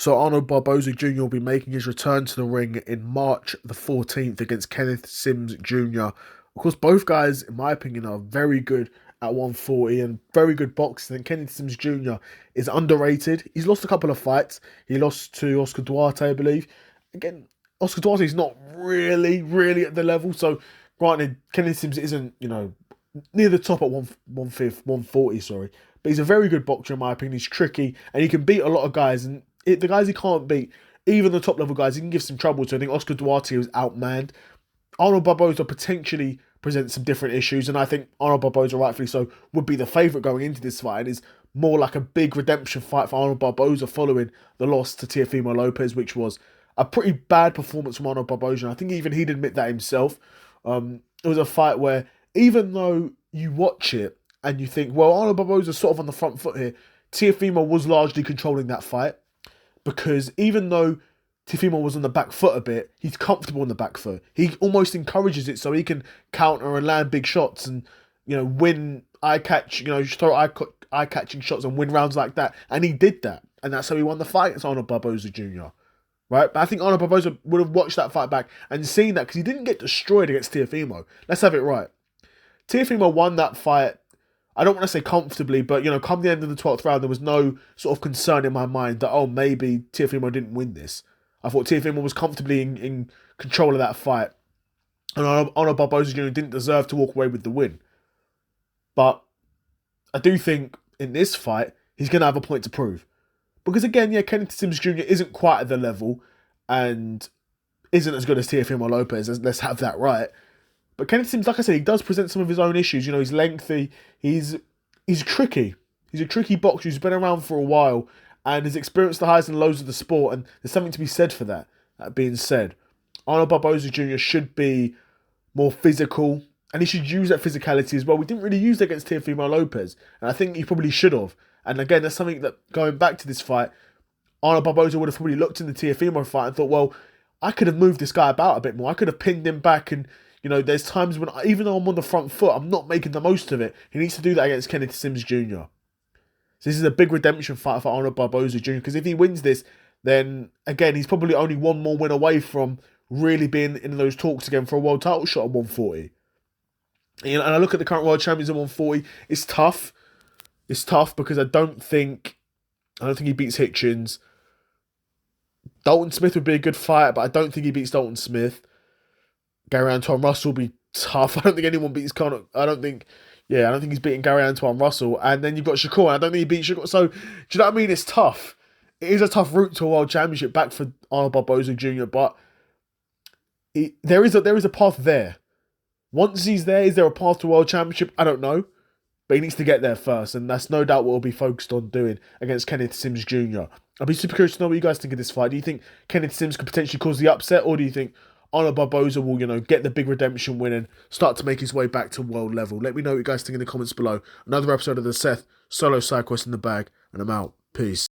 So Arnold Barboza Jr. will be making his return to the ring in March the 14th against Kenneth Sims Jr. Of course, both guys, in my opinion, are very good at 140 and very good boxing. And Kenneth Sims Jr. is underrated. He's lost a couple of fights. He lost to Oscar Duarte, I believe. Again, Oscar Duarte is not really at the level. So, granted, Kenneth Sims isn't, near the top at 140, sorry. But he's a very good boxer, in my opinion. He's tricky and he can beat a lot of guys. And the guys he can't beat, even the top level guys, he can give some trouble to. I think Oscar Duarte was outmanned. Arnold Barboza potentially presents some different issues, and I think Arnold Barboza, rightfully so, would be the favourite going into this fight, and is more like a big redemption fight for Arnold Barboza following the loss to Teofimo Lopez, which was a pretty bad performance from Arnold Barboza. And I think even he'd admit that himself. It was a fight where, even though you watch it and you think, well, Arnold Barboza's sort of on the front foot here, Teofimo was largely controlling that fight, because even though Teofimo was on the back foot a bit, he's comfortable on the back foot. He almost encourages it so he can counter and land big shots and, win throw eye-catching shots and win rounds like that. And he did that. And that's how he won the fight against Arnold Barboza Jr. Right? But I think Arnold Barboza would have watched that fight back and seen that, because he didn't get destroyed against Teofimo. Let's have it right. Teofimo won that fight, I don't want to say comfortably, but, come the end of the 12th round, there was no sort of concern in my mind that, oh, maybe Teofimo didn't win this. I thought Teofimo was comfortably in control of that fight. And Arnold Barboza Jr. didn't deserve to walk away with the win. But I do think in this fight, he's going to have a point to prove. Because again, Kenneth Sims Jr. isn't quite at the level and isn't as good as Teofimo Lopez. Let's have that right. But Kenneth Sims, like I said, he does present some of his own issues. He's lengthy. He's tricky. He's a tricky boxer who's been around for a while and has experienced the highs and lows of the sport, and there's something to be said for that. That being said, Arnold Barboza Jr. should be more physical, and he should use that physicality as well. We didn't really use that against Teofimo Lopez, and I think he probably should have. And again, that's something that, going back to this fight, Arnold Barboza would have probably looked in the Teofimo fight and thought, well, I could have moved this guy about a bit more. I could have pinned him back, and there's times when, even though I'm on the front foot, I'm not making the most of it. He needs to do that against Kenneth Sims Jr. So this is a big redemption fight for Arnold Barboza Jr. Because if he wins this, then again, he's probably only one more win away from really being in those talks again for a world title shot at 140. And I look at the current world champions at 140. It's tough. It's tough because I don't think he beats Hitchens. Dalton Smith would be a good fight, but I don't think he beats Dalton Smith. Gary Antoine Russell will be tough. I don't think anyone beats Conor. I don't think he's beating Gary Antoine Russell. And then you've got Shakur. I don't think he beats Shakur. So, do you know what I mean? It's tough. It is a tough route to a world championship back for Arnold Barboza Jr. But there is a path there. Once he's there, is there a path to a world championship? I don't know. But he needs to get there first. And that's no doubt what he'll be focused on doing against Kenneth Sims Jr. I'll be super curious to know what you guys think of this fight. Do you think Kenneth Sims could potentially cause the upset? Or do you think Arnold Barboza will, get the big redemption win and start to make his way back to world level? Let me know what you guys think in the comments below. Another episode of the Seth Solo Side Quest in the bag, and I'm out. Peace.